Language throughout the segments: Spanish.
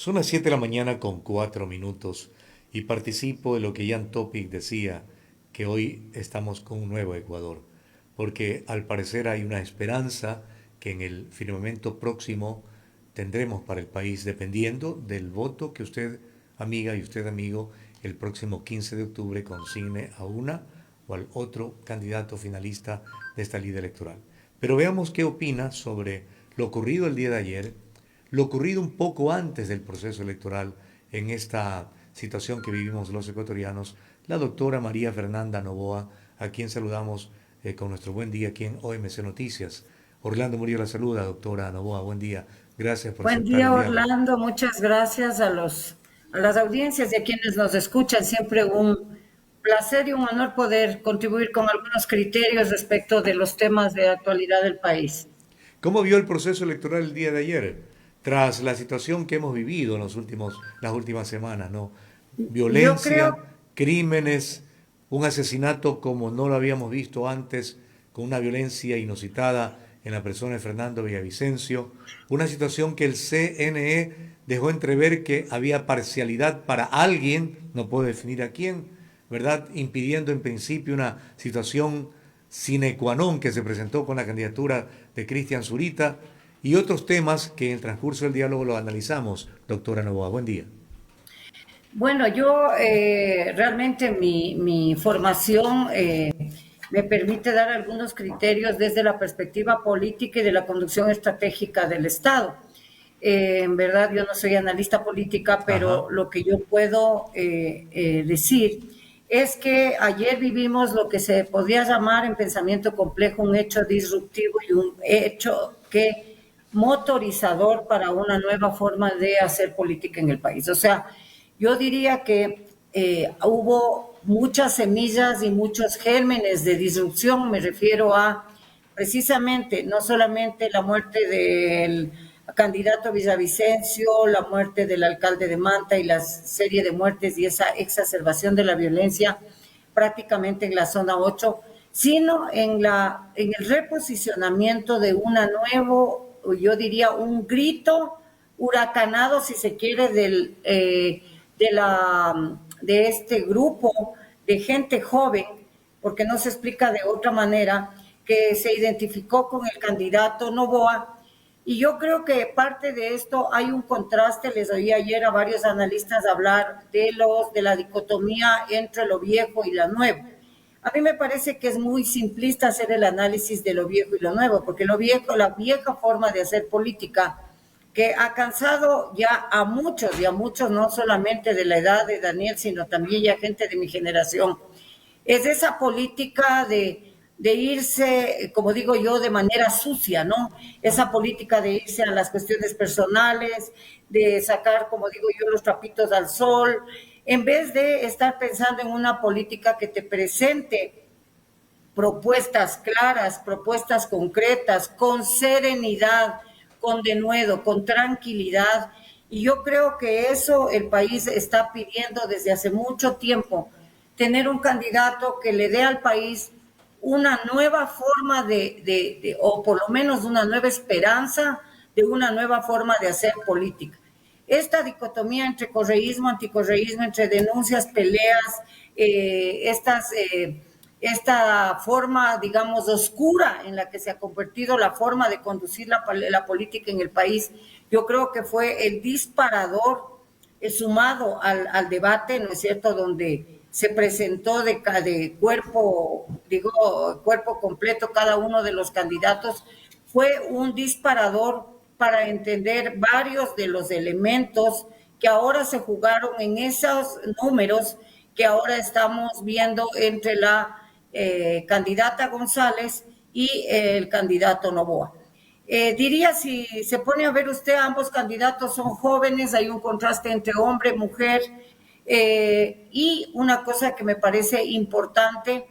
Son las 7 de la mañana con 4 minutos y participo de lo que Jan Topic decía, que hoy estamos con un nuevo Ecuador, porque al parecer hay una esperanza que en el firmamento próximo tendremos para el país, dependiendo del voto que usted, amiga, y usted, amigo, el próximo 15 de octubre consigne a una o al otro candidato finalista de esta lid electoral. Pero veamos qué opina sobre lo ocurrido el día de ayer, lo ocurrido un poco antes del proceso electoral en esta situación que vivimos los ecuatorianos, la doctora María Fernanda Novoa, a quien saludamos con nuestro buen día aquí en OMC Noticias. Orlando Murillo la saluda, doctora Novoa, buen día. Gracias por Buen aceptar día, el diálogo. Orlando. Muchas gracias a las audiencias y a quienes nos escuchan. Siempre un placer y un honor poder contribuir con algunos criterios respecto de los temas de actualidad del país. ¿Cómo vio el proceso electoral el día de ayer? Tras la situación que hemos vivido en las últimas semanas, ¿no? Yo creo, Violencia, crímenes, un asesinato como no lo habíamos visto antes, con una violencia inusitada en la persona de Fernando Villavicencio, una situación que el CNE dejó entrever que había parcialidad para alguien, no puedo definir a quién, ¿verdad? Impidiendo en principio una situación sine qua non que se presentó con la candidatura de Cristian Zurita y otros temas que en el transcurso del diálogo lo analizamos. Doctora Novoa, buen día. bueno, yo realmente mi formación me permite dar algunos criterios desde la perspectiva política y de la conducción estratégica del Estado. En verdad, yo no soy analista política, Ajá. pero lo que yo puedo decir es que ayer vivimos lo que se podría llamar en pensamiento complejo un hecho disruptivo y un hecho que motorizador para una nueva forma de hacer política en el país. O sea, yo diría que hubo muchas semillas y muchos gérmenes de disrupción, me refiero a precisamente no solamente la muerte del candidato Villavicencio, la muerte del alcalde de Manta y la serie de muertes y esa exacerbación de la violencia prácticamente en la zona 8, sino en el reposicionamiento de una nuevo, yo diría, un grito huracanado, si se quiere, de este grupo de gente joven, porque no se explica de otra manera, que se identificó con el candidato Novoa. Y yo creo que parte de esto hay un contraste, les oí ayer a varios analistas hablar de la dicotomía entre lo viejo y lo nuevo. A mí me parece que es muy simplista hacer el análisis de lo viejo y lo nuevo, porque lo viejo, la vieja forma de hacer política, que ha cansado ya a muchos, no solamente de la edad de Daniel, sino también ya gente de mi generación, es esa política de irse, como digo yo, de manera sucia, ¿no? Esa política de irse a las cuestiones personales, de sacar, como digo yo, los trapitos al sol, en vez de estar pensando en una política que te presente propuestas claras, propuestas concretas, con serenidad, con denuedo, con tranquilidad. Y yo creo que eso el país está pidiendo desde hace mucho tiempo, tener un candidato que le dé al país una nueva forma o por lo menos una nueva esperanza de una nueva forma de hacer política. Esta dicotomía entre correísmo, anticorreísmo, entre denuncias, peleas, esta forma, digamos, oscura en la que se ha convertido la forma de conducir la política en el país, yo creo que fue el disparador sumado al debate, ¿no es cierto?, donde se presentó de cuerpo, digo, cuerpo completo cada uno de los candidatos, fue un disparador para entender varios de los elementos que ahora se jugaron en esos números que ahora estamos viendo entre la candidata González y el candidato Novoa. Diría, si se pone a ver usted, ambos candidatos son jóvenes, hay un contraste entre hombre, mujer, y una cosa que me parece importante,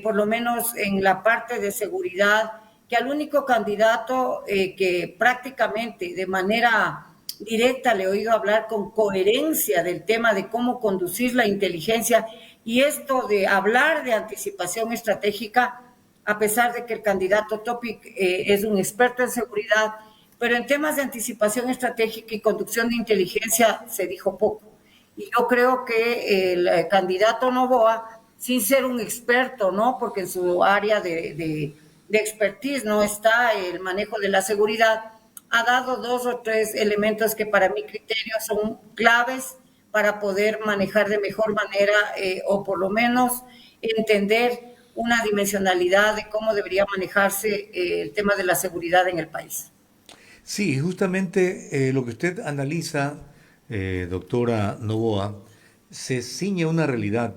por lo menos en la parte de seguridad, que al único candidato que prácticamente de manera directa le he oído hablar con coherencia del tema de cómo conducir la inteligencia y esto de hablar de anticipación estratégica, a pesar de que el candidato Topic es un experto en seguridad, pero en temas de anticipación estratégica y conducción de inteligencia se dijo poco. Y yo creo que el candidato Noboa, sin ser un experto, ¿no? Porque en su área de expertise no está el manejo de la seguridad, ha dado dos o tres elementos que para mi criterio son claves para poder manejar de mejor manera o por lo menos entender una dimensionalidad de cómo debería manejarse el tema de la seguridad en el país. Sí, justamente lo que usted analiza, doctora Novoa, se ciñe a una realidad,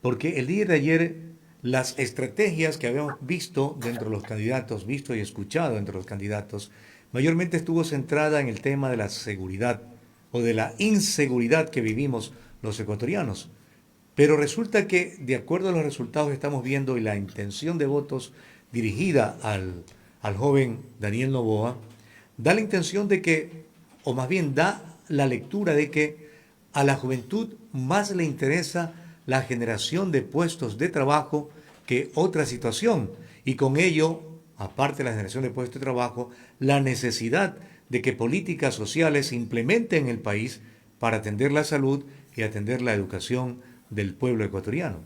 porque el día de ayer las estrategias que habíamos visto dentro de los candidatos, visto y escuchado entre los candidatos, mayormente estuvo centrada en el tema de la seguridad o de la inseguridad que vivimos los ecuatorianos. Pero resulta que, de acuerdo a los resultados que estamos viendo y la intención de votos dirigida al joven Daniel Noboa, da la intención de que, o más bien da la lectura de que a la juventud más le interesa la generación de puestos de trabajo que otra situación. Y con ello, aparte de la generación de puestos de trabajo, la necesidad de que políticas sociales se implementen en el país para atender la salud y atender la educación del pueblo ecuatoriano.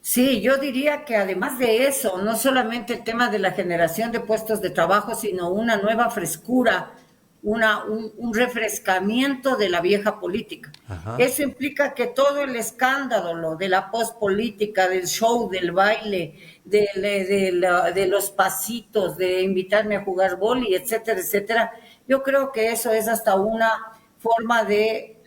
Sí, yo diría que además de eso, no solamente el tema de la generación de puestos de trabajo, sino una nueva frescura, un refrescamiento de la vieja política. Ajá. Eso implica que todo el escándalo lo de la pospolítica, del show, del baile, de los pasitos, de invitarme a jugar boli, etcétera, etcétera, yo creo que eso es hasta una forma de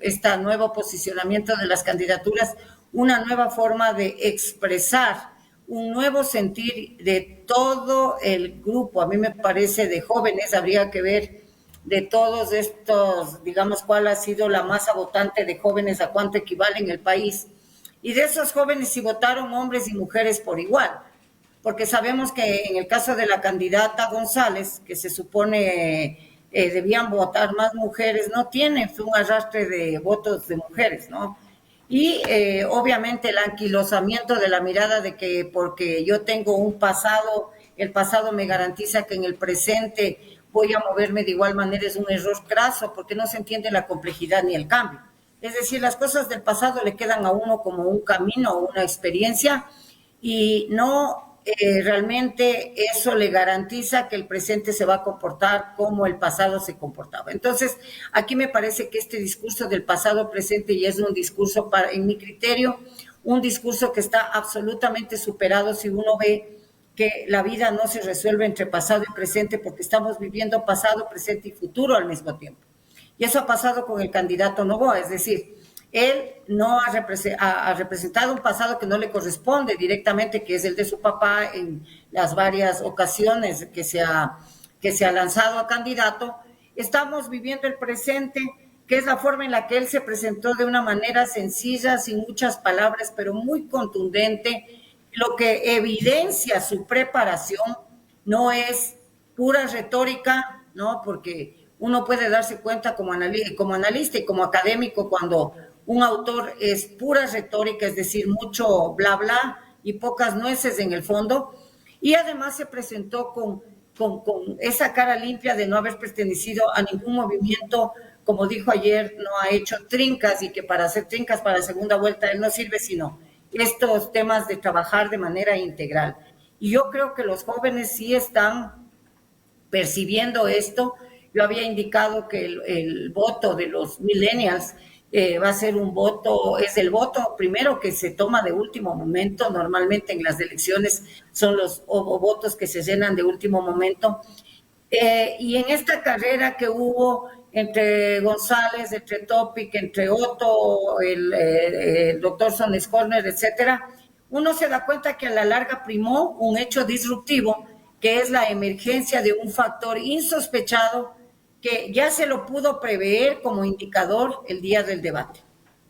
este nuevo posicionamiento de las candidaturas, una nueva forma de expresar un nuevo sentir de todo el grupo. A mí me parece de jóvenes, habría que ver de todos estos, digamos, cuál ha sido la masa votante de jóvenes, a cuánto equivale en el país. Y de esos jóvenes si votaron hombres y mujeres por igual, porque sabemos que en el caso de la candidata González, que se supone debían votar más mujeres, no tiene, fue un arrastre de votos de mujeres, ¿no? Y obviamente el anquilosamiento de la mirada de que porque yo tengo un pasado, el pasado me garantiza que en el presente voy a moverme de igual manera es un error craso porque no se entiende la complejidad ni el cambio. Es decir, las cosas del pasado le quedan a uno como un camino, una experiencia y no realmente eso le garantiza que el presente se va a comportar como el pasado se comportaba. Entonces, aquí me parece que este discurso del pasado presente ya es un discurso, en mi criterio, un discurso que está absolutamente superado si uno ve que la vida no se resuelve entre pasado y presente porque estamos viviendo pasado, presente y futuro al mismo tiempo. Y eso ha pasado con el candidato Noboa, es decir, él no ha representado un pasado que no le corresponde directamente, que es el de su papá en las varias ocasiones que se ha lanzado a candidato. Estamos viviendo el presente, que es la forma en la que él se presentó de una manera sencilla, sin muchas palabras, pero muy contundente, lo que evidencia su preparación no es pura retórica, ¿no? Porque uno puede darse cuenta como analista y como académico cuando un autor es pura retórica, es decir, mucho bla bla y pocas nueces en el fondo, y además se presentó con esa cara limpia de no haber pertenecido a ningún movimiento, como dijo ayer, no ha hecho trincas y que para hacer trincas para la segunda vuelta él no sirve, sino estos temas de trabajar de manera integral. Y yo creo que los jóvenes sí están percibiendo esto. Yo había indicado que el voto de los millennials va a ser un voto, es el voto primero que se toma de último momento, normalmente en las elecciones son los votos que se llenan de último momento. Y en esta carrera que hubo entre González, entre Topic, entre Otto, el doctor Sones Corner, etcétera, uno se da cuenta que a la larga primó un hecho disruptivo, que es la emergencia de un factor insospechado que ya se lo pudo prever como indicador el día del debate.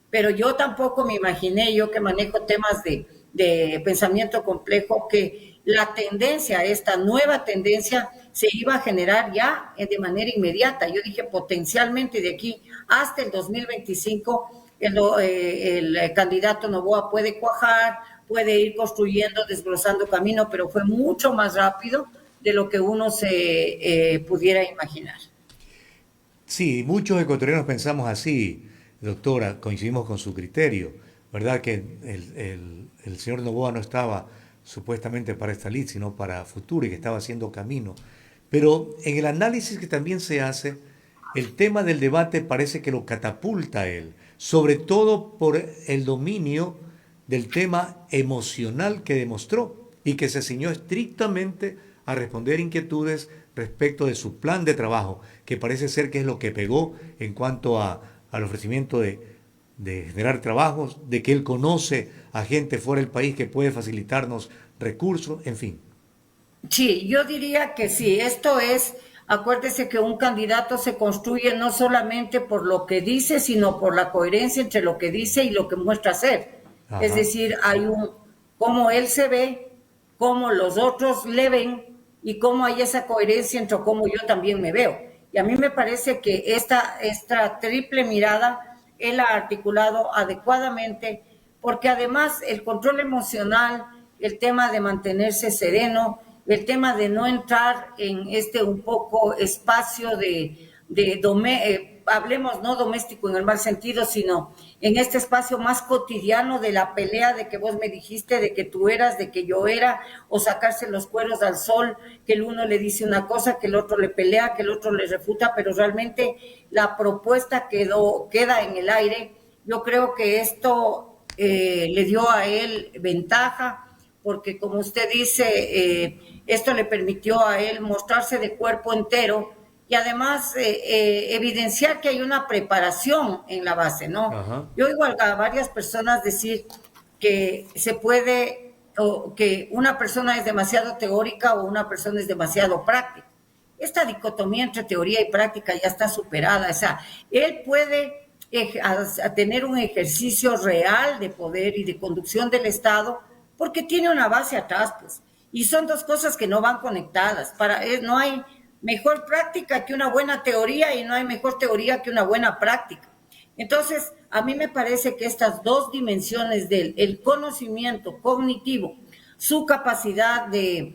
Pero yo tampoco me imaginé, yo que manejo temas de pensamiento complejo, que la tendencia, esta nueva tendencia, se iba a generar ya de manera inmediata. Yo dije potencialmente de aquí hasta el 2025 el candidato Noboa puede cuajar, puede ir construyendo, desglosando camino, pero fue mucho más rápido de lo que uno se pudiera imaginar. Sí, muchos ecuatorianos pensamos así, doctora, coincidimos con su criterio, ¿verdad? Que el señor Noboa no estaba supuestamente para esta lid, sino para futuro y que estaba haciendo camino. Pero en el análisis que también se hace, el tema del debate parece que lo catapulta a él, sobre todo por el dominio del tema emocional que demostró y que se ciñó estrictamente a responder inquietudes respecto de su plan de trabajo, que parece ser que es lo que pegó en cuanto al ofrecimiento de generar trabajos, de que él conoce a gente fuera del país que puede facilitarnos recursos, en fin. Sí, yo diría que sí. Esto es, acuérdese que un candidato se construye no solamente por lo que dice, sino por la coherencia entre lo que dice y lo que muestra ser. Es Ajá. decir, hay un, cómo él se ve, cómo los otros le ven y cómo hay esa coherencia entre cómo yo también me veo. Y a mí me parece que esta triple mirada él ha articulado adecuadamente, porque además el control emocional, el tema de mantenerse sereno, el tema de no entrar en este un poco espacio hablemos no doméstico en el mal sentido, sino en este espacio más cotidiano de la pelea de que vos me dijiste, de que tú eras, de que yo era, o sacarse los cueros al sol, que el uno le dice una cosa, que el otro le pelea, que el otro le refuta, pero realmente la propuesta queda en el aire. Yo creo que esto le dio a él ventaja, porque como usted dice, esto le permitió a él mostrarse de cuerpo entero y además evidenciar que hay una preparación en la base, ¿no? Ajá. Yo oigo a varias personas decir que se puede, o que una persona es demasiado teórica o una persona es demasiado práctica. Esta dicotomía entre teoría y práctica ya está superada, o sea, él puede a tener un ejercicio real de poder y de conducción del Estado porque tiene una base atrás, pues. Y son dos cosas que no van conectadas. No hay mejor práctica que una buena teoría y no hay mejor teoría que una buena práctica. Entonces, a mí me parece que estas dos dimensiones del el conocimiento cognitivo, su capacidad de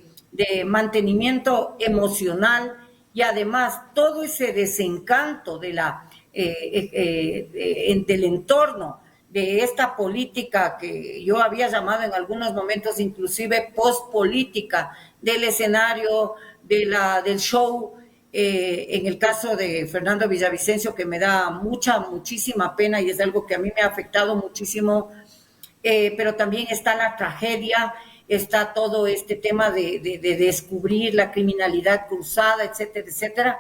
mantenimiento emocional y además todo ese desencanto del entorno de esta política que yo había llamado en algunos momentos inclusive post-política del escenario, del show, en el caso de Fernando Villavicencio, que me da muchísima pena y es algo que a mí me ha afectado muchísimo, pero también está la tragedia, está todo este tema de descubrir la criminalidad cruzada, etcétera, etcétera.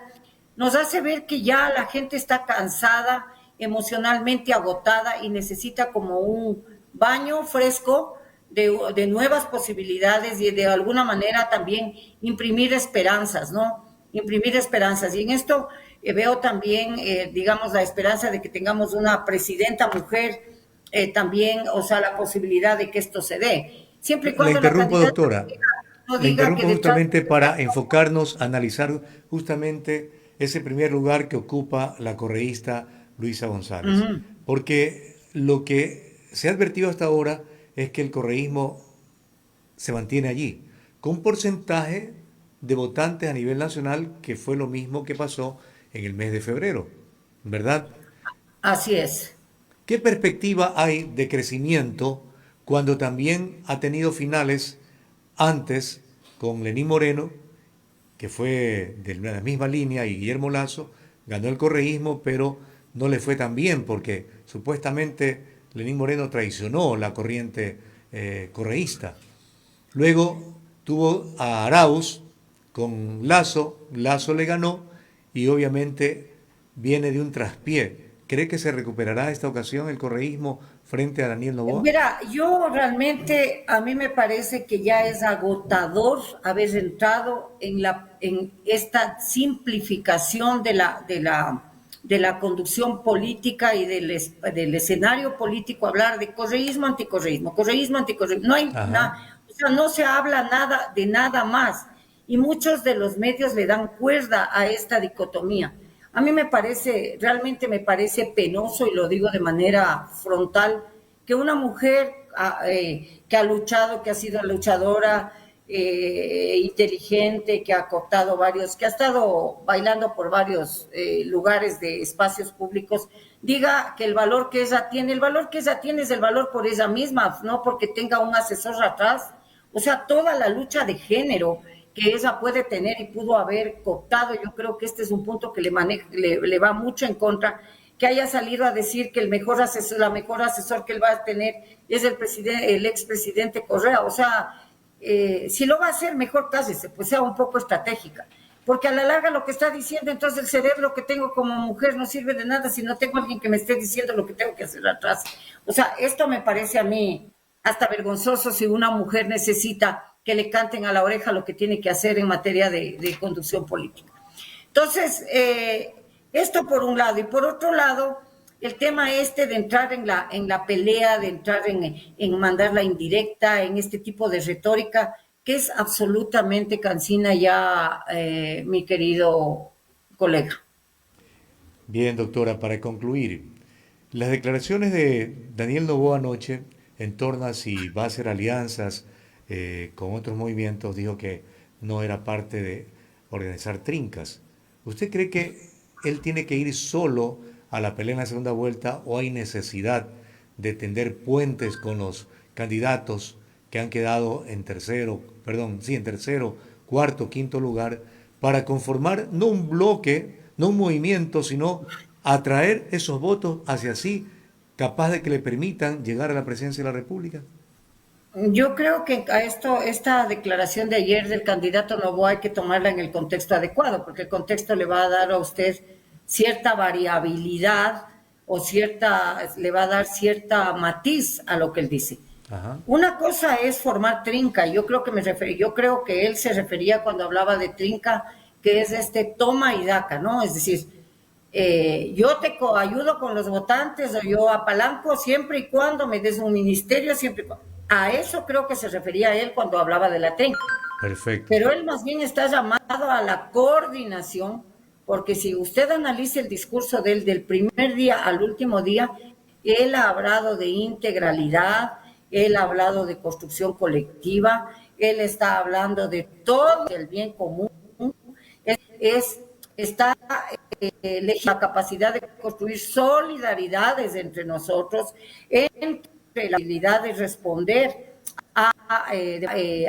Nos hace ver que ya la gente está cansada, emocionalmente agotada y necesita como un baño fresco de nuevas posibilidades y de alguna manera también imprimir esperanzas, ¿no? Imprimir esperanzas. Y en esto veo también, digamos, la esperanza de que tengamos una presidenta mujer también, o sea, la posibilidad de que esto se dé. Siempre y La cuando la interrumpo, candidata doctora. no La diga que interrumpo detrás justamente para enfocarnos, analizar justamente ese primer lugar que ocupa la correísta Luisa González. uh-huh. Porque lo que se ha advertido hasta ahora es que el correísmo se mantiene allí, con un porcentaje de votantes a nivel nacional que fue lo mismo que pasó en el mes de febrero, ¿verdad? Así es. ¿Qué perspectiva hay de crecimiento cuando también ha tenido finales antes con Lenín Moreno, que fue de la misma línea, y Guillermo Lasso ganó el correísmo, pero no le fue tan bien porque supuestamente Lenín Moreno traicionó la corriente correísta? Luego tuvo a Arauz con Lasso, Lasso le ganó y obviamente viene de un traspié. ¿Cree que se recuperará esta ocasión el correísmo frente a Daniel Noboa? Mira, yo realmente, a mí me parece que ya es agotador haber entrado en esta simplificación de la conducción política y del escenario político, hablar de correísmo, anticorreísmo, correísmo, anticorreísmo. No hay Ajá. nada, o sea, no se habla nada de nada más. Y muchos de los medios le dan cuerda a esta dicotomía. A mí realmente me parece penoso, y lo digo de manera frontal, que una mujer que ha luchado, que ha sido luchadora, inteligente, que ha cooptado varios, que ha estado bailando por varios lugares de espacios públicos, diga que el valor que ella tiene, el valor que ella tiene es el valor por ella misma, no porque tenga un asesor atrás. O sea, toda la lucha de género que ella puede tener y pudo haber cooptado, yo creo que este es un punto que le va mucho en contra, que haya salido a decir que el mejor asesor, la mejor asesor que él va a tener es el expresidente Correa. O sea, si lo va a hacer, mejor cállese, pues sea un poco estratégica. Porque a la larga lo que está diciendo, entonces el cerebro que tengo como mujer no sirve de nada si no tengo alguien que me esté diciendo lo que tengo que hacer atrás. O sea, esto me parece a mí hasta vergonzoso si una mujer necesita que le canten a la oreja lo que tiene que hacer en materia de conducción política. Entonces, esto por un lado. Y por otro lado, el tema este de entrar en la pelea, de entrar en mandar la indirecta, en este tipo de retórica, que es absolutamente cansina ya, mi querido colega. Bien, doctora, para concluir, las declaraciones de Daniel Noboa anoche en torno a si va a hacer alianzas con otros movimientos, dijo que no era parte de organizar trincas. ¿Usted cree que él tiene que ir solo a la pelea en la segunda vuelta o hay necesidad de tender puentes con los candidatos que han quedado en tercero, perdón, sí, en tercero, cuarto, quinto lugar, para conformar no un bloque, no un movimiento, sino atraer esos votos hacia sí, capaz de que le permitan llegar a la presidencia de la República? Yo creo que esta declaración de ayer del candidato Novoa hay que tomarla en el contexto adecuado, porque el contexto le va a dar a usted cierta variabilidad o le va a dar cierta matiz a lo que él dice. Ajá. Una cosa es formar trinca, yo creo que él se refería cuando hablaba de trinca, que es este toma y daca, ¿no? Es decir, yo te ayudo con los votantes o yo apalanco siempre y cuando me des un ministerio, siempre y cuando. A eso creo que se refería él cuando hablaba de la trinca. Perfecto. Pero él más bien está llamado a la coordinación, porque si usted analiza el discurso de él del primer día al último día, él ha hablado de integralidad, él ha hablado de construcción colectiva, él está hablando de todo el bien común, está la capacidad de construir solidaridades entre nosotros, entre la habilidad de responder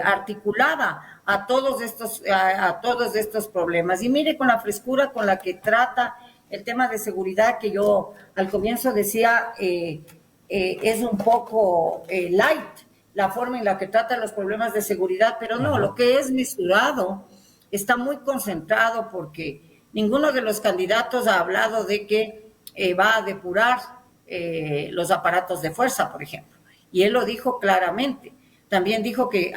articulada a todos estos problemas. Y mire con la frescura con la que trata el tema de seguridad, que yo al comienzo decía es un poco light la forma en la que trata los problemas de seguridad, pero no, lo que es mesurado está muy concentrado, porque ninguno de los candidatos ha hablado de que va a depurar los aparatos de fuerza, por ejemplo. Y él lo dijo claramente. También dijo que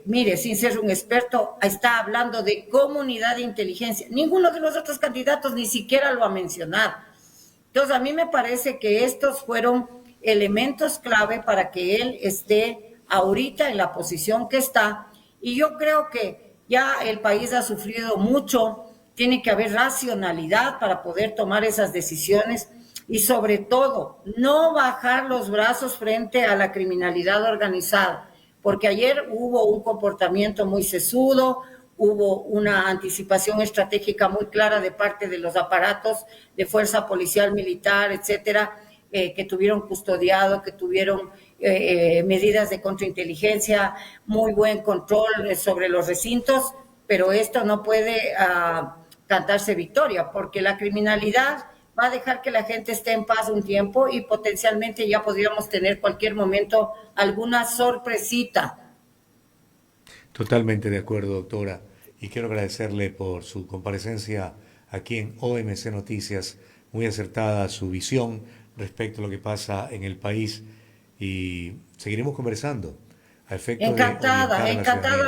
mire, sin ser un experto, está hablando de comunidad de inteligencia. Ninguno de los otros candidatos ni siquiera lo ha mencionado. Entonces, a mí me parece que estos fueron elementos clave para que él esté ahorita en la posición que está. Y yo creo que ya el país ha sufrido mucho, tiene que haber racionalidad para poder tomar esas decisiones y sobre todo no bajar los brazos frente a la criminalidad organizada, porque ayer hubo un comportamiento muy sesudo, hubo una anticipación estratégica muy clara de parte de los aparatos de fuerza policial, militar, etcétera, que tuvieron custodiado, que tuvieron medidas de contrainteligencia, muy buen control sobre los recintos, pero esto no puede cantarse victoria, porque la criminalidad va a dejar que la gente esté en paz un tiempo y potencialmente ya podríamos tener cualquier momento alguna sorpresita. Totalmente de acuerdo, doctora. Y quiero agradecerle por su comparecencia aquí en OMC Noticias, muy acertada su visión respecto a lo que pasa en el país y seguiremos conversando a efecto Encantada,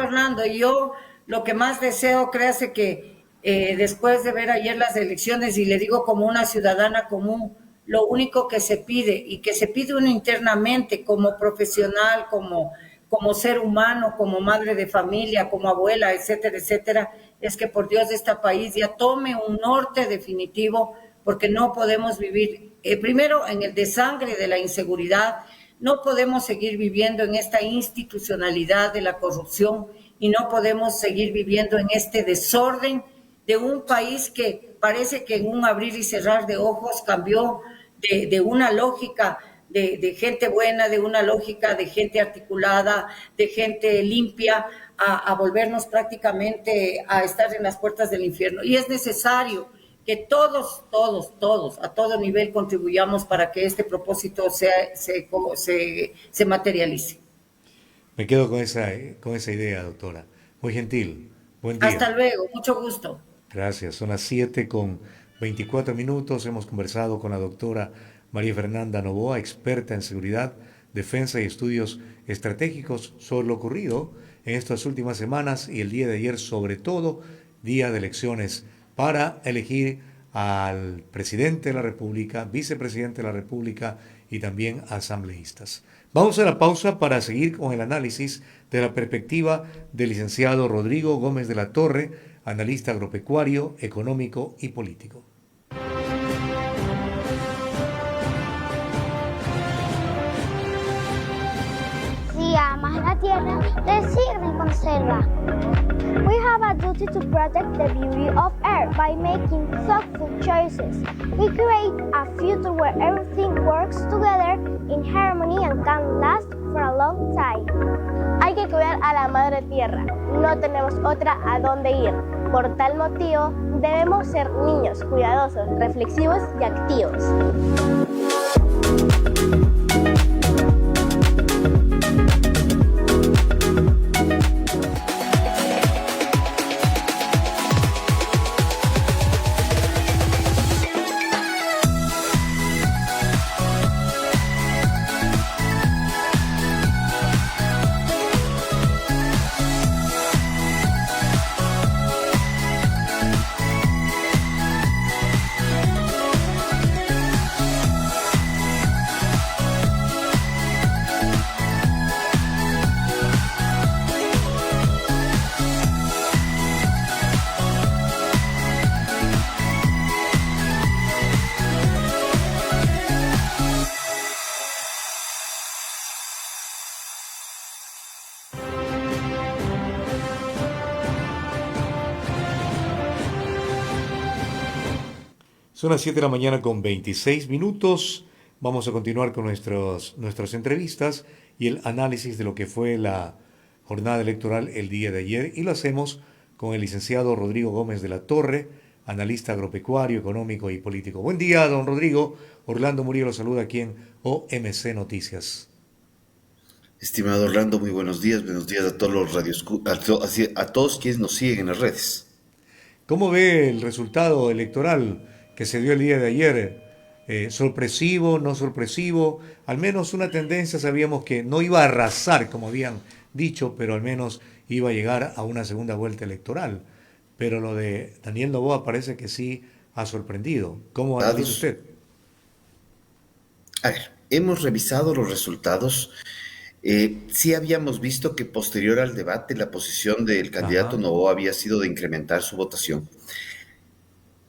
Orlando. Y yo lo que más deseo, créase que después de ver ayer las elecciones, y le digo como una ciudadana común, lo único que se pide y que se pide uno internamente como profesional, como ser humano, como madre de familia, como abuela, etcétera, etcétera, es que por Dios de este país ya tome un norte definitivo, porque no podemos vivir, primero, en el desangre de la inseguridad, no podemos seguir viviendo en esta institucionalidad de la corrupción y no podemos seguir viviendo en este desorden de un país que parece que en un abrir y cerrar de ojos cambió de una lógica de gente buena, de una lógica de gente articulada, de gente limpia, a volvernos prácticamente a estar en las puertas del infierno. Y es necesario que todos, a todo nivel contribuyamos para que este propósito se materialice. Me quedo con esa idea, doctora. Muy gentil. Buen día. Hasta luego, mucho gusto. Gracias. Son las 7 con 24 minutos. Hemos conversado con la doctora María Fernanda Novoa, experta en seguridad, defensa y estudios estratégicos sobre lo ocurrido en estas últimas semanas y el día de ayer, sobre todo, día de elecciones para elegir al presidente de la República, vicepresidente de la República y también asambleístas. Vamos a la pausa para seguir con el análisis de la perspectiva del licenciado Rodrigo Gómez de la Torre, analista agropecuario, económico y político. Si amas la tierra, decide conserva. We have a duty to protect the beauty of Earth by making thoughtful choices. We create a future where everything works together in harmony and can last for a long time. Hay que cuidar a la madre tierra. No tenemos otra a dónde ir. Por tal motivo, debemos ser niños cuidadosos, reflexivos y activos. Son las 7 de la mañana con 26 minutos. Vamos a continuar con nuestras entrevistas y el análisis de lo que fue la jornada electoral el día de ayer. Y lo hacemos con el licenciado Rodrigo Gómez de la Torre, analista agropecuario, económico y político. Buen día, don Rodrigo. Orlando Murillo lo saluda aquí en OMC Noticias. Estimado Orlando, muy buenos días a todos los a todos quienes nos siguen en las redes. ¿Cómo ve el resultado electoral que se dio el día de ayer? ¿Sorpresivo, no sorpresivo? Al menos una tendencia, sabíamos que no iba a arrasar, como habían dicho, pero al menos iba a llegar a una segunda vuelta electoral. Pero lo de Daniel Noboa parece que sí ha sorprendido. ¿Cómo analiza usted? A ver, hemos revisado los resultados. Sí habíamos visto que posterior al debate la posición del candidato Noboa había sido de incrementar su votación.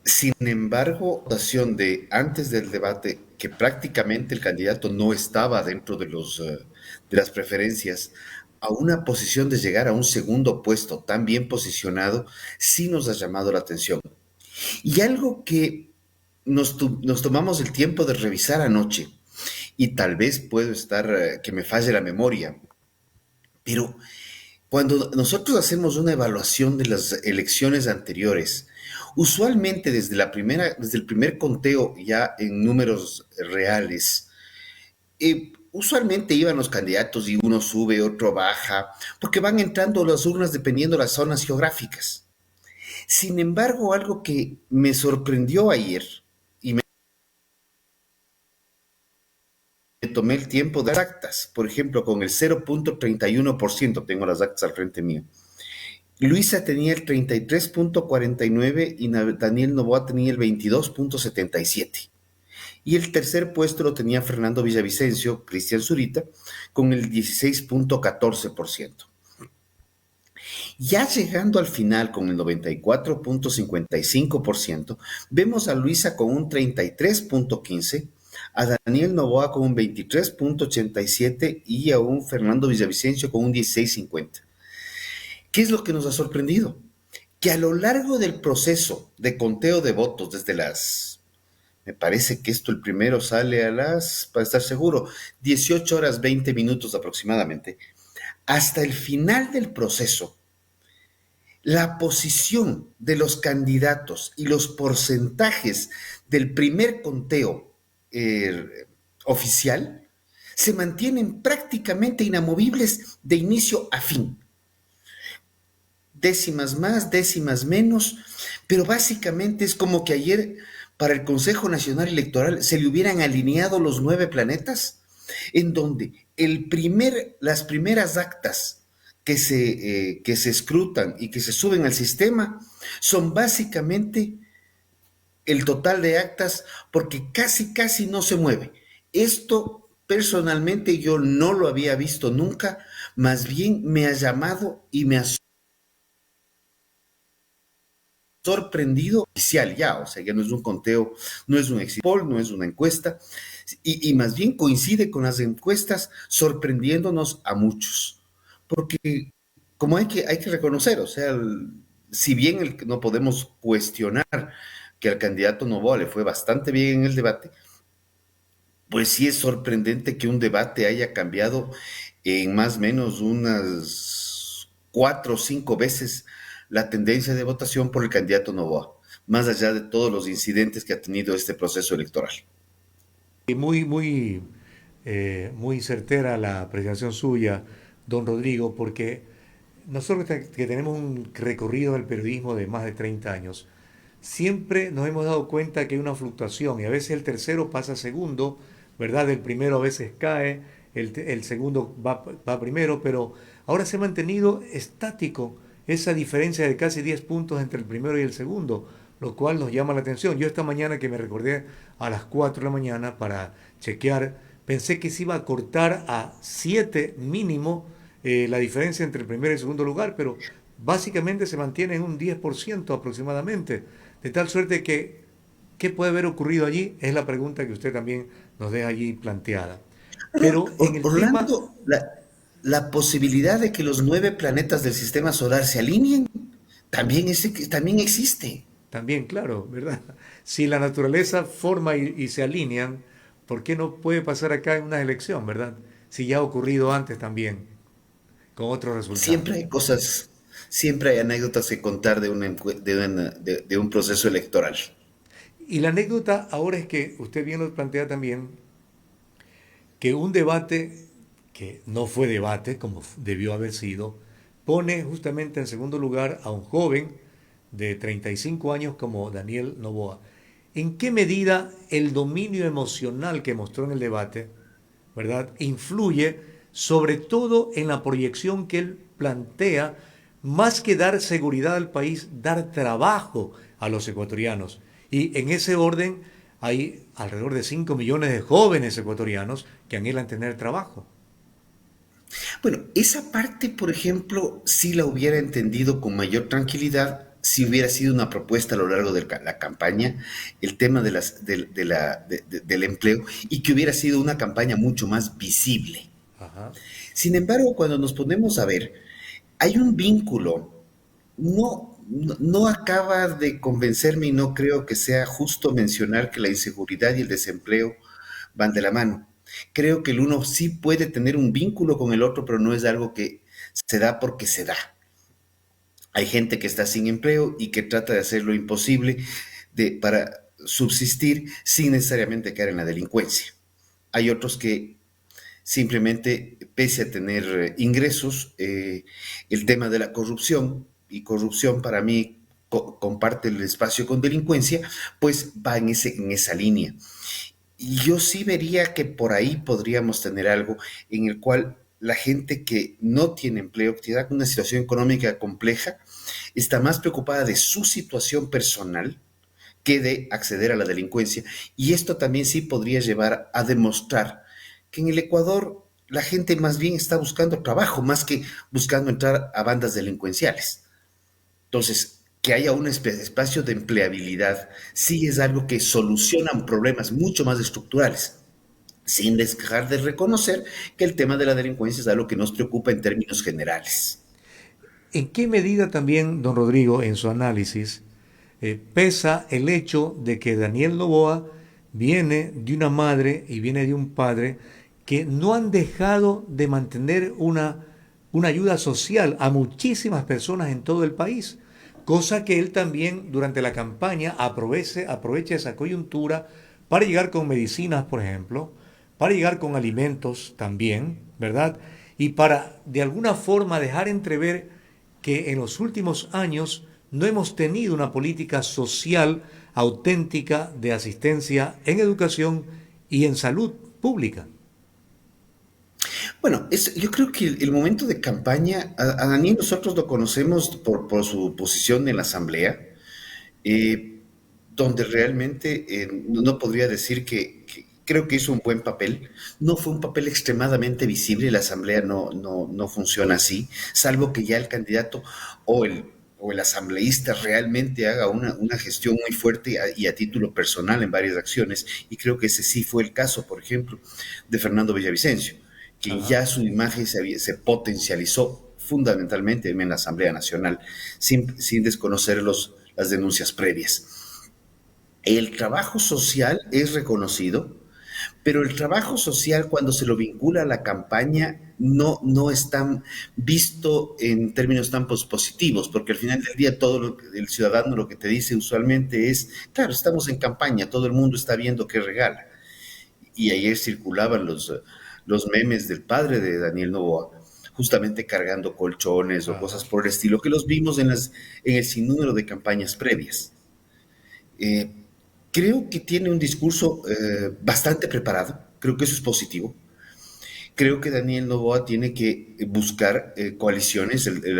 Sin embargo, votación de antes del debate, que prácticamente el candidato no estaba dentro de las preferencias, a una posición de llegar a un segundo puesto tan bien posicionado, sí nos ha llamado la atención. Y algo que nos tomamos el tiempo de revisar anoche, y tal vez puedo estar, que me falle la memoria, pero cuando nosotros hacemos una evaluación de las elecciones anteriores, usualmente desde el primer conteo ya en números reales, usualmente iban los candidatos y uno sube, otro baja, porque van entrando las urnas dependiendo de las zonas geográficas. Sin embargo, algo que me sorprendió ayer, y me tomé el tiempo de las actas, por ejemplo, con el 0.31%, tengo las actas al frente mío. Luisa tenía el 33.49 y Daniel Noboa tenía el 22.77. Y el tercer puesto lo tenía Fernando Villavicencio, Cristian Zurita, con el 16.14%. Ya llegando al final con el 94.55%, vemos a Luisa con un 33.15%, a Daniel Noboa con un 23.87% y a un Fernando Villavicencio con un 16.50%. ¿Qué es lo que nos ha sorprendido? Que a lo largo del proceso de conteo de votos, me parece que esto el primero sale para estar seguro, 18 horas 20 minutos aproximadamente, hasta el final del proceso, la posición de los candidatos y los porcentajes del primer conteo oficial se mantienen prácticamente inamovibles de inicio a fin. Décimas más, décimas menos, pero básicamente es como que ayer para el Consejo Nacional Electoral se le hubieran alineado los 9 planetas, en donde las primeras actas que se escrutan y que se suben al sistema son básicamente el total de actas, porque casi no se mueve. Esto personalmente yo no lo había visto nunca, más bien me ha llamado y me ha sorprendido oficial ya, o sea, ya no es un conteo, no es un exit poll, no es una encuesta, y más bien coincide con las encuestas sorprendiéndonos a muchos, porque como hay que reconocer, o sea, si bien no podemos cuestionar que al candidato Noboa le fue bastante bien en el debate, pues sí es sorprendente que un debate haya cambiado en más o menos unas 4 o 5 veces la tendencia de votación por el candidato Noboa, más allá de todos los incidentes que ha tenido este proceso electoral. Y muy certera la apreciación suya, don Rodrigo, porque nosotros que tenemos un recorrido del periodismo de más de 30 años, siempre nos hemos dado cuenta que hay una fluctuación y a veces el tercero pasa a segundo, ¿verdad? El primero a veces cae, el segundo va primero, pero ahora se ha mantenido estático esa diferencia de casi 10 puntos entre el primero y el segundo, lo cual nos llama la atención. Yo esta mañana que me recordé a las 4 de la mañana para chequear, pensé que se iba a cortar a 7 mínimo la diferencia entre el primer y el segundo lugar, pero básicamente se mantiene en un 10% aproximadamente, de tal suerte que ¿qué puede haber ocurrido allí? Es la pregunta que usted también nos deja allí planteada. Pero en el tema, Orlando, la posibilidad de que los 9 planetas del sistema solar se alineen también existe. también, claro, ¿verdad? Si la naturaleza forma y se alinean, ¿por qué no puede pasar acá en una elección, ¿verdad? Si ya ha ocurrido antes también, con otros Siempre resultados. hay cosas, siempre hay anécdotas que contar de un proceso electoral. Y la anécdota ahora es que usted bien lo plantea también, que un debate que no fue debate, como debió haber sido, pone justamente en segundo lugar a un joven de 35 años como Daniel Noboa. ¿En qué medida el dominio emocional que mostró en el debate, ¿verdad?, influye sobre todo en la proyección que él plantea, más que dar seguridad al país, dar trabajo a los ecuatorianos? Y en ese orden hay alrededor de 5 millones de jóvenes ecuatorianos que anhelan tener trabajo. Bueno, esa parte, por ejemplo, sí la hubiera entendido con mayor tranquilidad si hubiera sido una propuesta a lo largo de la campaña, el tema del empleo, y que hubiera sido una campaña mucho más visible. Ajá. Sin embargo, cuando nos ponemos a ver, hay un vínculo. No acaba de convencerme y no creo que sea justo mencionar que la inseguridad y el desempleo van de la mano. Creo que el uno sí puede tener un vínculo con el otro, pero no es algo que se da porque se da. Hay gente que está sin empleo y que trata de hacer lo imposible para subsistir sin necesariamente caer en la delincuencia. Hay otros que simplemente, pese a tener ingresos, el tema de la corrupción, y corrupción para mí comparte el espacio con delincuencia, pues va en esa línea. Y yo sí vería que por ahí podríamos tener algo en el cual la gente que no tiene empleo, que tiene una situación económica compleja, está más preocupada de su situación personal que de acceder a la delincuencia. Y esto también sí podría llevar a demostrar que en el Ecuador la gente más bien está buscando trabajo, más que buscando entrar a bandas delincuenciales. Entonces, que haya un espacio de empleabilidad sí es algo que soluciona problemas mucho más estructurales, sin dejar de reconocer que el tema de la delincuencia es algo que nos preocupa en términos generales. ¿En qué medida también, don Rodrigo, en su análisis, pesa el hecho de que Daniel Noboa viene de una madre y viene de un padre que no han dejado de mantener una ayuda social a muchísimas personas en todo el país? Cosa que él también durante la campaña aprovecha esa coyuntura para llegar con medicinas, por ejemplo, para llegar con alimentos también, ¿verdad? Y para de alguna forma dejar entrever que en los últimos años no hemos tenido una política social auténtica de asistencia en educación y en salud pública. Bueno, yo creo que el momento de campaña, a Daniel nosotros lo conocemos por su posición en la Asamblea, eh, donde realmente no podría decir creo que hizo un buen papel. No fue un papel extremadamente visible, la Asamblea no funciona así, salvo que ya el candidato o el asambleísta realmente haga una gestión muy fuerte y a título personal en varias acciones, y creo que ese sí fue el caso, por ejemplo, de Fernando Villavicencio, quien Ajá. ya su imagen se potencializó fundamentalmente en la Asamblea Nacional, sin desconocer las denuncias previas. El trabajo social es reconocido, pero el trabajo social cuando se lo vincula a la campaña no es tan visto en términos tan positivos, porque al final del día el ciudadano lo que te dice usualmente es, claro, estamos en campaña, todo el mundo está viendo qué regala. Y ayer circulaban los memes del padre de Daniel Noboa, justamente cargando colchones o cosas Ajá. por el estilo, que los vimos en el sinnúmero de campañas previas. Eh, Creo que tiene un discurso bastante preparado, creo que eso es positivo. Creo que Daniel Noboa tiene que buscar coaliciones. El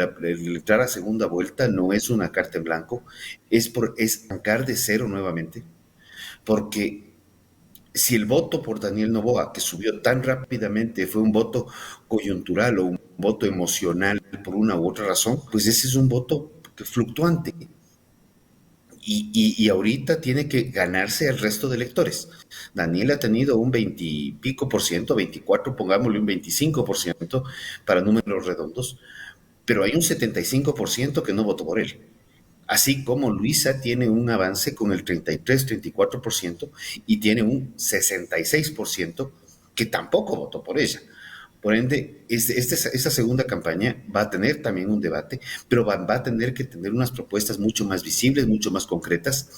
entrar a segunda vuelta no es una carta en blanco, es arrancar de cero nuevamente, porque si el voto por Daniel Noboa, que subió tan rápidamente, fue un voto coyuntural o un voto emocional por una u otra razón, pues ese es un voto fluctuante. Y ahorita tiene que ganarse el resto de electores. Daniel ha tenido un 20 y pico por ciento, 24, pongámosle un 25% para números redondos, pero hay un 75% que no votó por él. Así como Luisa tiene un avance con el 33, 34% y tiene un 66% que tampoco votó por ella. Por ende, esta segunda campaña va a tener también un debate, pero va a tener que tener unas propuestas mucho más visibles, mucho más concretas.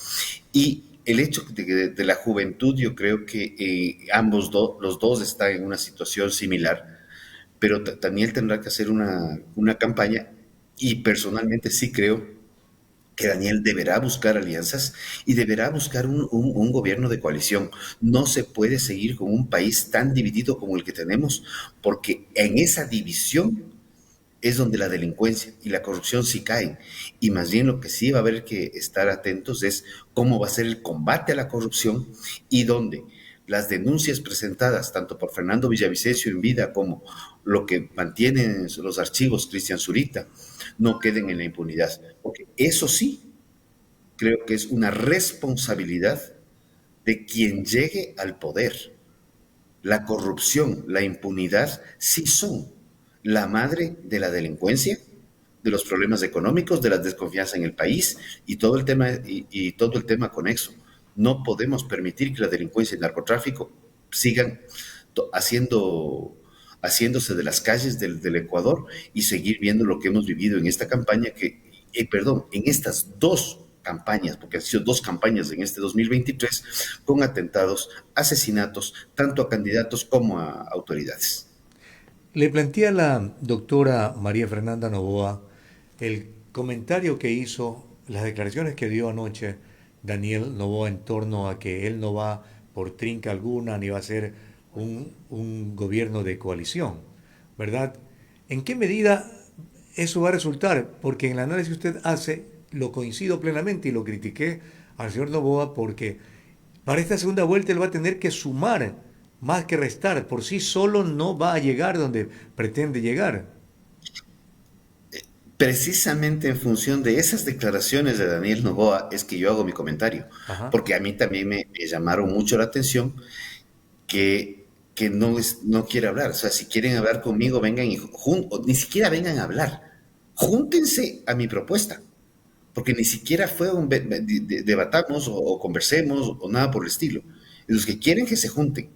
Y el hecho de la juventud, yo creo que los dos están en una situación similar, pero Daniel tendrá que hacer una campaña, y personalmente sí creo que Daniel deberá buscar alianzas y deberá buscar un gobierno de coalición. No se puede seguir con un país tan dividido como el que tenemos, porque en esa división es donde la delincuencia y la corrupción sí caen. Y más bien lo que sí va a haber que estar atentos es cómo va a ser el combate a la corrupción, y donde las denuncias presentadas tanto por Fernando Villavicencio en vida como lo que mantienen los archivos Cristian Zurita no queden en la impunidad. Porque eso sí creo que es una responsabilidad de quien llegue al poder. La corrupción, la impunidad, sí son la madre de la delincuencia, de los problemas económicos, de la desconfianza en el país y todo el tema, y todo el tema conexo. No podemos permitir que la delincuencia y el narcotráfico sigan haciéndose de las calles del Ecuador, y seguir viendo lo que hemos vivido en esta campaña, en estas dos campañas, porque han sido dos campañas en este 2023, con atentados, asesinatos, tanto a candidatos como a autoridades. Le planteé a la doctora María Fernanda Noboa el comentario que hizo, las declaraciones que dio anoche Daniel Noboa en torno a que él no va por trinca alguna ni va a ser un gobierno de coalición, ¿verdad? ¿En qué medida eso va a resultar? Porque en el análisis que usted hace, lo coincido plenamente y lo critiqué al señor Noboa porque para esta segunda vuelta él va a tener que sumar más que restar. Por sí solo no va a llegar donde pretende llegar. Precisamente en función de esas declaraciones de Daniel Noboa es que yo hago mi comentario, Ajá. porque a mí también me llamaron mucho la atención que no quiere hablar. O sea, si quieren hablar conmigo, vengan y ni siquiera vengan a hablar. júntense a mi propuesta, porque ni siquiera fue debatamos o conversemos o nada por el estilo. Los que quieren que se junten.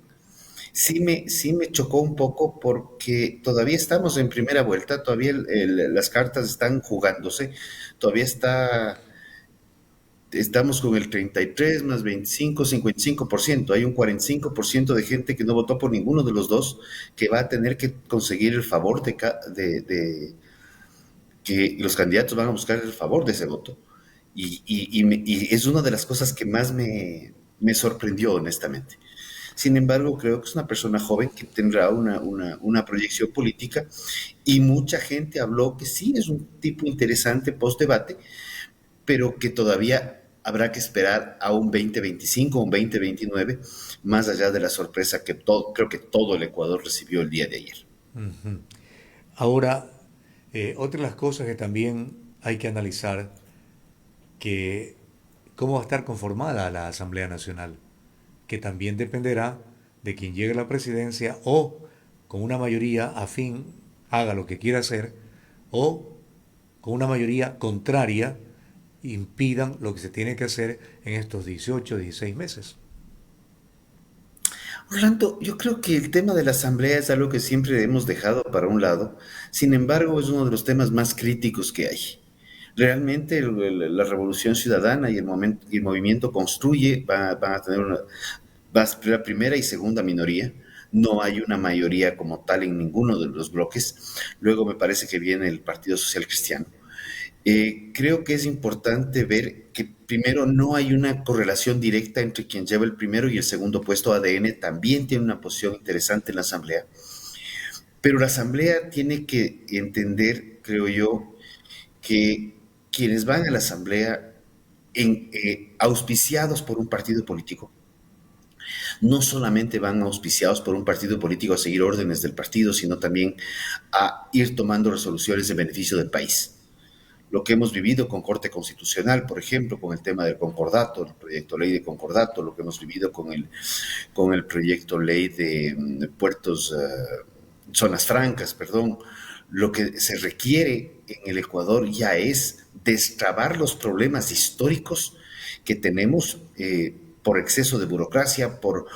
Sí me chocó un poco porque todavía estamos en primera vuelta, todavía las cartas están jugándose, todavía estamos con el 33 más 25, 55%. Hay un 45% de gente que no votó por ninguno de los dos, que va a tener que conseguir el favor que los candidatos van a buscar el favor de ese voto. Y es una de las cosas que más me sorprendió, honestamente. Sin embargo, creo que es una persona joven que tendrá una proyección política y mucha gente habló que sí es un tipo interesante post-debate, pero que todavía habrá que esperar a un 2025 o un 2029, más allá de la sorpresa que creo que todo el Ecuador recibió el día de ayer. Ujú. Ahora, otra de las cosas que también hay que analizar, que cómo va a estar conformada la Asamblea Nacional, que también dependerá de quien llegue a la presidencia o con una mayoría afín haga lo que quiera hacer o con una mayoría contraria impidan lo que se tiene que hacer en estos 18, 16 meses. Orlando, yo creo que el tema de la asamblea es algo que siempre hemos dejado para un lado. Sin embargo, es uno de los temas más críticos que hay. Realmente la revolución ciudadana y y el movimiento construye, van a tener va a ser la primera y segunda minoría. No hay una mayoría como tal en ninguno de los bloques. Luego me parece que viene el Partido Social Cristiano. Creo que es importante ver que primero no hay una correlación directa entre quien lleva el primero y el segundo puesto. ADN también tiene una posición interesante en la Asamblea, pero la Asamblea tiene que entender, creo yo, que quienes van a la Asamblea auspiciados por un partido político, no solamente van auspiciados por un partido político a seguir órdenes del partido, sino también a ir tomando resoluciones en beneficio del país. Lo que hemos vivido con Corte Constitucional, por ejemplo, con el tema del concordato, el proyecto ley de concordato, lo que hemos vivido con el proyecto ley de puertos, zonas francas, perdón, lo que se requiere en el Ecuador ya es destrabar los problemas históricos que tenemos por exceso de burocracia, por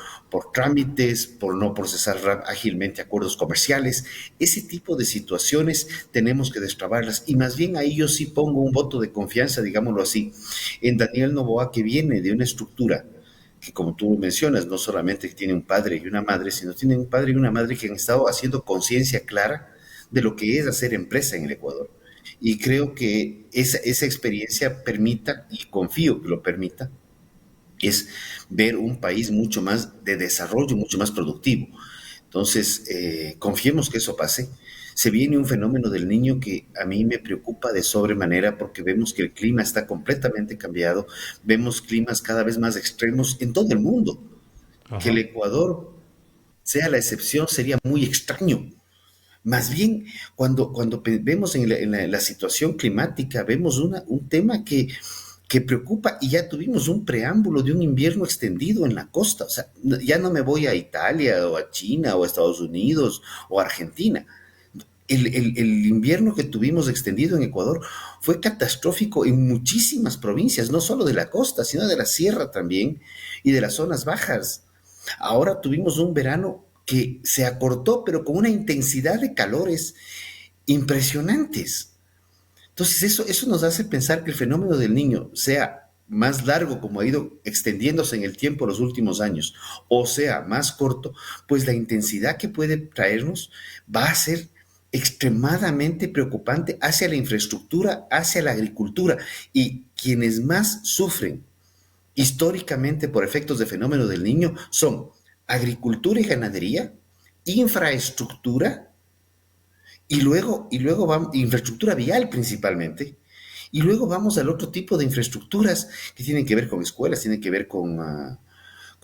trámites, por no procesar ágilmente acuerdos comerciales. Ese tipo de situaciones tenemos que destrabarlas y más bien ahí yo sí pongo un voto de confianza, digámoslo así, en Daniel Noboa, que viene de una estructura que, como tú mencionas, no solamente tiene un padre y una madre, sino tiene un padre y una madre que han estado haciendo conciencia clara de lo que es hacer empresa en el Ecuador. Y creo que esa experiencia permita, y confío que lo permita, es ver un país mucho más de desarrollo, mucho más productivo. Entonces, confiemos que eso pase. Se viene un fenómeno del niño que a mí me preocupa de sobremanera porque vemos que el clima está completamente cambiado, vemos climas cada vez más extremos en todo el mundo. Que el Ajá. Ecuador sea la excepción sería muy extraño. Más bien, cuando vemos la situación climática, vemos un tema que preocupa y ya tuvimos un preámbulo de un invierno extendido en la costa. O sea, ya no me voy a Italia o a China o a Estados Unidos o a Argentina. El invierno que tuvimos extendido en Ecuador fue catastrófico en muchísimas provincias, no solo de la costa, sino de la sierra también y de las zonas bajas. Ahora tuvimos un verano que se acortó, pero con una intensidad de calores impresionantes. Entonces eso nos hace pensar que el fenómeno del niño, sea más largo como ha ido extendiéndose en el tiempo los últimos años, o sea más corto, pues la intensidad que puede traernos va a ser extremadamente preocupante hacia la infraestructura, hacia la agricultura, y quienes más sufren históricamente por efectos de fenómeno del niño son agricultura y ganadería, infraestructura, y luego vamos, infraestructura vial principalmente, y luego vamos al otro tipo de infraestructuras que tienen que ver con escuelas, tienen que ver con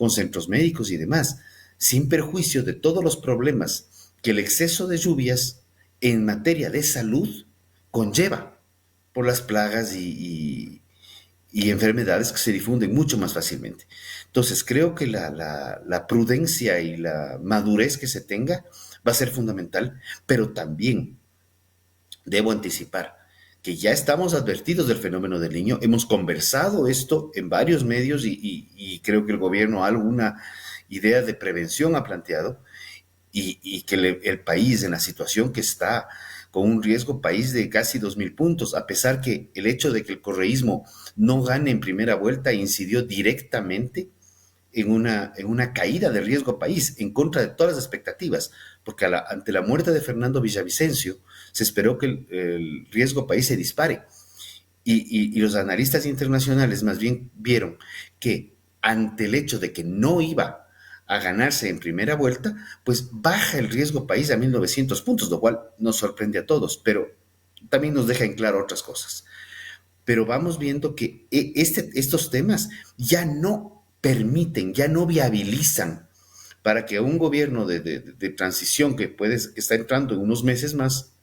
centros médicos y demás, sin perjuicio de todos los problemas que el exceso de lluvias en materia de salud conlleva por las plagas y enfermedades que se difunden mucho más fácilmente. Entonces, creo que la prudencia y la madurez que se tenga va a ser fundamental, pero también debo anticipar que ya estamos advertidos del fenómeno del Niño. Hemos conversado esto en varios medios y creo que el gobierno alguna idea de prevención ha planteado y que el país en la situación que está con un riesgo país de casi 2.000 puntos, a pesar que el hecho de que el correísmo no gane en primera vuelta incidió directamente en una caída de riesgo país, en contra de todas las expectativas, porque ante la muerte de Fernando Villavicencio se esperó que el riesgo país se dispare. Y los analistas internacionales más bien vieron que ante el hecho de que no iba a ganarse en primera vuelta, pues baja el riesgo país a 1.900 puntos, lo cual nos sorprende a todos, pero también nos deja en claro otras cosas. Pero vamos viendo que estos temas ya no permiten, ya no viabilizan para que un gobierno de transición que está entrando en unos meses más,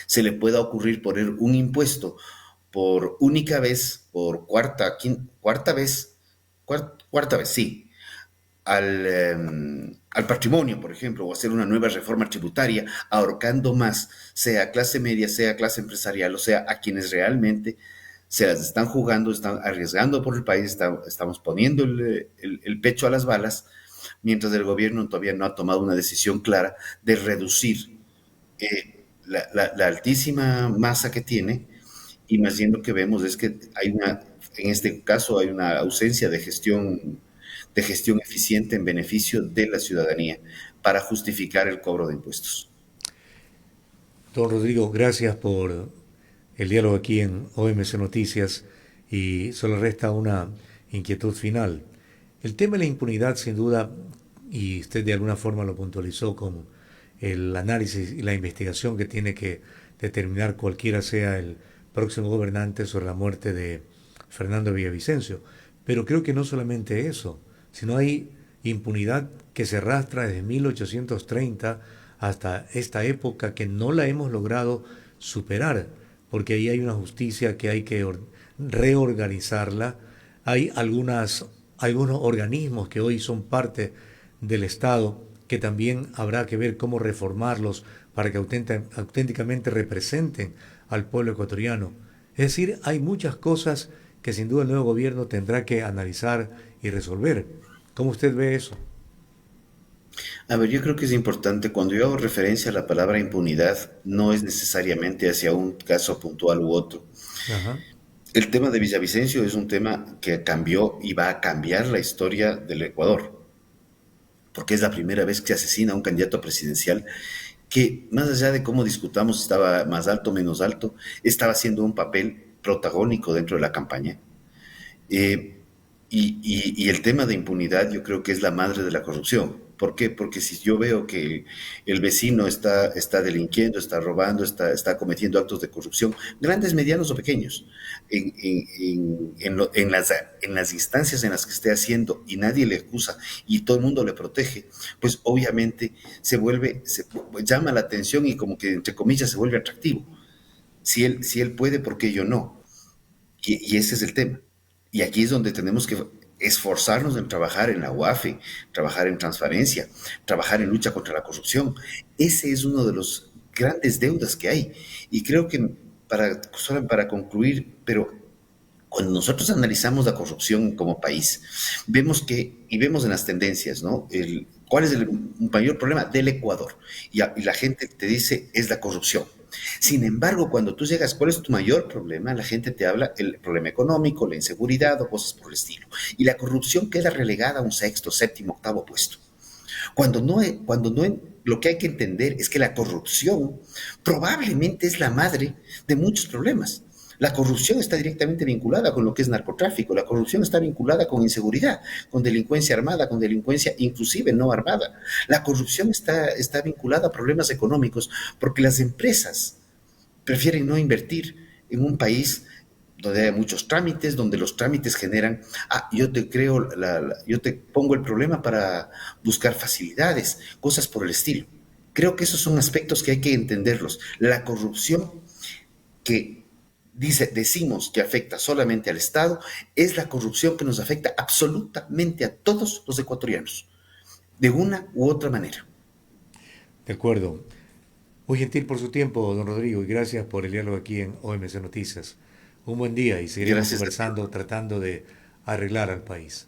se le pueda ocurrir poner un impuesto por única vez, por cuarta vez, sí, al patrimonio, por ejemplo, o hacer una nueva reforma tributaria, ahorcando más, sea clase media, sea clase empresarial, o sea, a quienes realmente se las están jugando, están arriesgando por el país, estamos poniendo el pecho a las balas, mientras el gobierno todavía no ha tomado una decisión clara de reducir la altísima masa que tiene, y más bien lo que vemos es que en este caso hay una ausencia de gestión eficiente en beneficio de la ciudadanía para justificar el cobro de impuestos. Don Rodrigo, gracias por el diálogo aquí en OMC Noticias y solo resta una inquietud final. El tema de la impunidad, sin duda, y usted de alguna forma lo puntualizó con el análisis y la investigación que tiene que determinar cualquiera sea el próximo gobernante sobre la muerte de Fernando Villavicencio. Pero creo que no solamente eso, sino hay impunidad que se arrastra desde 1830 hasta esta época que no la hemos logrado superar, porque ahí hay una justicia que hay que reorganizarla. Hay algunos organismos que hoy son parte del Estado que también habrá que ver cómo reformarlos para que auténticamente representen al pueblo ecuatoriano. Es decir, hay muchas cosas que sin duda el nuevo gobierno tendrá que analizar y resolver. ¿Cómo usted ve eso? A ver, yo creo que es importante, cuando yo hago referencia a la palabra impunidad, no es necesariamente hacia un caso puntual u otro. Ajá. El tema de Villavicencio es un tema que cambió y va a cambiar la historia del Ecuador, porque es la primera vez que se asesina a un candidato presidencial que, más allá de cómo discutamos si estaba más alto o menos alto, estaba haciendo un papel protagónico dentro de la campaña. Eh, y el tema de impunidad yo creo que es la madre de la corrupción. ¿Por qué? Porque si yo veo que el vecino está delinquiendo, está robando, está cometiendo actos de corrupción, grandes, medianos o pequeños, en las instancias en las que esté haciendo y nadie le acusa y todo el mundo le protege, pues obviamente llama la atención y como que entre comillas se vuelve atractivo. Si él puede, ¿por qué yo no? Y ese es el tema. Y aquí es donde tenemos que esforzarnos en trabajar en la UAFE, trabajar en transparencia, trabajar en lucha contra la corrupción. Ese es uno de los grandes deudas que hay. Y creo que solo para concluir, pero cuando nosotros analizamos la corrupción como país, vemos en las tendencias, ¿no? ¿Cuál es el mayor problema del Ecuador? Y la gente te dice, es la corrupción. Sin embargo, cuando tú llegas, ¿cuál es tu mayor problema? La gente te habla el problema económico, la inseguridad o cosas por el estilo. Y la corrupción queda relegada a un sexto, séptimo, octavo puesto. Lo que hay que entender es que la corrupción probablemente es la madre de muchos problemas. La corrupción está directamente vinculada con lo que es narcotráfico, la corrupción está vinculada con inseguridad, con delincuencia armada, con delincuencia inclusive no armada. La corrupción está vinculada a problemas económicos porque las empresas prefieren no invertir en un país donde hay muchos trámites, donde los trámites generan, yo te pongo el problema para buscar facilidades, cosas por el estilo. Creo que esos son aspectos que hay que entenderlos. La corrupción que decimos que afecta solamente al Estado, es la corrupción que nos afecta absolutamente a todos los ecuatorianos, de una u otra manera. De acuerdo. Muy gentil por su tiempo, don Rodrigo, y gracias por el diálogo aquí en OMC Noticias. Un buen día y seguiremos Gracias. conversando, tratando de arreglar al país.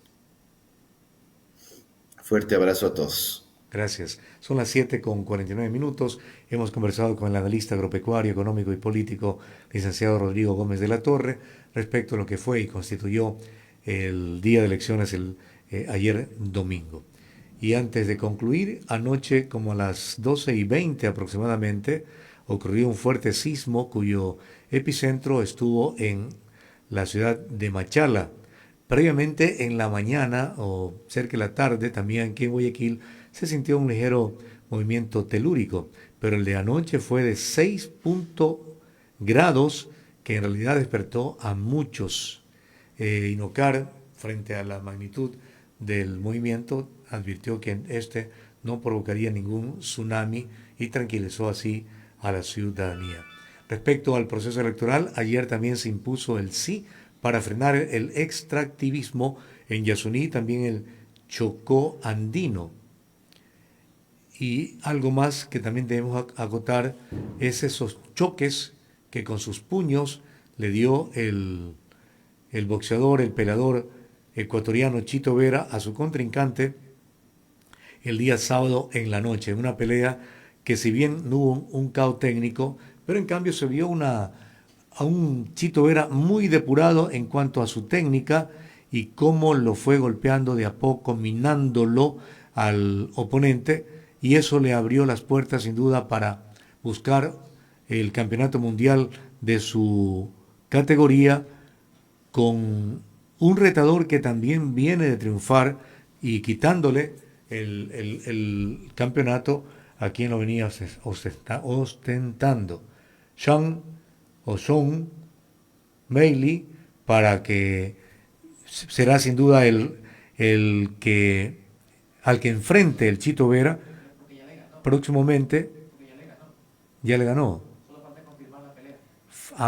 Fuerte abrazo a todos. Gracias. Son las 7:49. Hemos conversado con el analista agropecuario, económico y político, licenciado Rodrigo Gómez de la Torre, respecto a lo que fue y constituyó el día de elecciones ayer domingo. Y antes de concluir, anoche, como a las 12:20 aproximadamente, ocurrió un fuerte sismo cuyo epicentro estuvo en la ciudad de Machala. Previamente, en la mañana o cerca de la tarde, también aquí en Guayaquil, se sintió un ligero movimiento telúrico, pero el de anoche fue de 6 grados, que en realidad despertó a muchos. Inocar, frente a la magnitud del movimiento, advirtió que este no provocaría ningún tsunami y tranquilizó así a la ciudadanía. Respecto al proceso electoral, ayer también se impuso el sí para frenar el extractivismo en Yasuní, también el Chocó andino. Y algo más que también debemos acotar es esos choques que con sus puños le dio el boxeador, el peleador ecuatoriano Chito Vera a su contrincante el día sábado en la noche. Una pelea que, si bien no hubo un KO técnico, pero en cambio se vio a un Chito Vera muy depurado en cuanto a su técnica y cómo lo fue golpeando de a poco, minándolo al oponente, y eso le abrió las puertas sin duda para buscar el campeonato mundial de su categoría, con un retador que también viene de triunfar y quitándole el campeonato a quien lo venía ostentando, Sean Bailey, para que será sin duda al que enfrente el Chito Vera próximamente. Ya le ganó.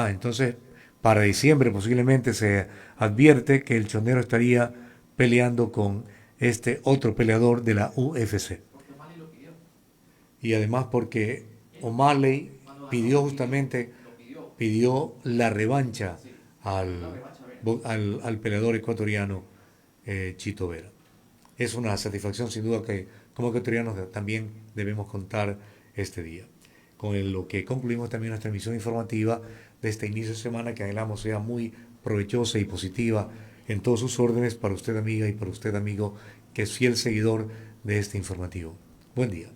Entonces para diciembre posiblemente se advierte que el chonero estaría peleando con este otro peleador de la UFC. Y además porque O'Malley pidió la revancha al peleador ecuatoriano Chito Vera. Es una satisfacción sin duda que como ecuatorianos también debemos contar este día. Con lo que concluimos también nuestra emisión informativa de este inicio de semana, que anhelamos sea muy provechosa y positiva en todos sus órdenes para usted, amiga, y para usted, amigo, que es fiel seguidor de este informativo. Buen día.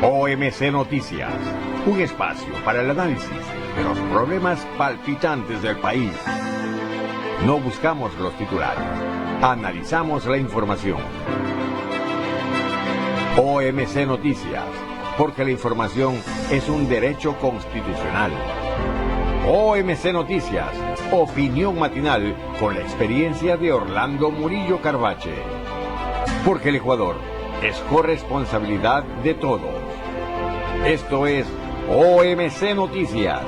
OMC Noticias, un espacio para el análisis de los problemas palpitantes del país. No buscamos los titulares, analizamos la información. OMC Noticias, porque la información es un derecho constitucional. OMC Noticias, opinión matinal con la experiencia de Orlando Murillo Carvache. Porque el Ecuador es corresponsabilidad de todos. Esto es OMC Noticias,